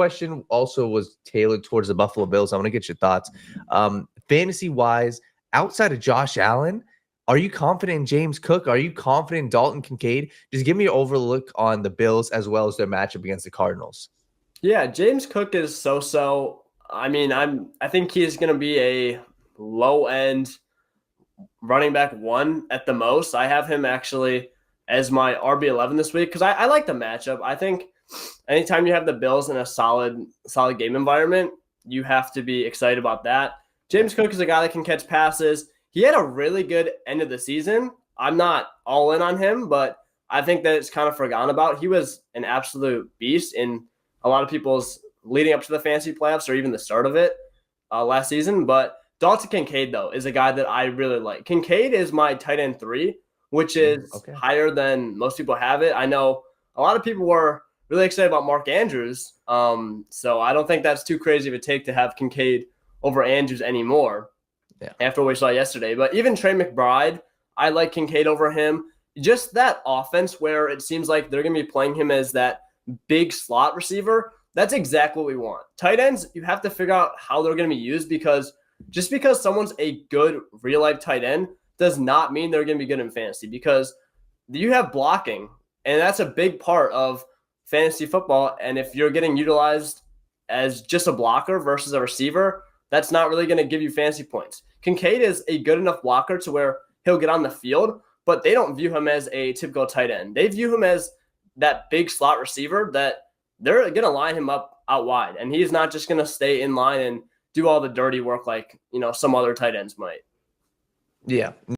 question also was tailored towards the Buffalo Bills. I want to get your thoughts. Fantasy-wise, outside of Josh Allen, are you confident in James Cook? Are you confident in Dalton Kincaid? Just give me your overlook on the Bills as well as their matchup against the Cardinals. Yeah, James Cook is so-so. I mean, I think he's going to be a low-end running back one at the most. I have him actually as my RB11 this week because I like the matchup. I think anytime you have the Bills in a solid game environment, you have to be excited about that. James Cook is a guy that can catch passes. He had a really good end of the season. I'm not all in on him, but I think that it's kind of forgotten about. He was an absolute beast in a lot of people's leading up to the fantasy playoffs or even the start of it last season. But Dalton Kincaid, though, is a guy that I really like. Kincaid is my tight end 3, which is higher than most people have it. I know a lot of people were really excited about Mark Andrews, so I don't think that's too crazy of a take to have Kincaid over Andrews anymore after what we saw yesterday. But even Trey McBride, I like Kincaid over him. Just that offense where it seems like they're going to be playing him as that big slot receiver, that's exactly what we want. Tight ends, you have to figure out how they're going to be used because just because someone's a good real-life tight end does not mean they're going to be good in fantasy because you have blocking, and that's a big part of fantasy football. And if you're getting utilized as just a blocker versus a receiver, that's not really going to give you fantasy points. Kincaid is a good enough blocker to where he'll get on the field, but they don't view him as a typical tight end. They view him as that big slot receiver that they're going to line him up out wide, and he's not just going to stay in line and do all the dirty work like, some other tight ends might. Yeah.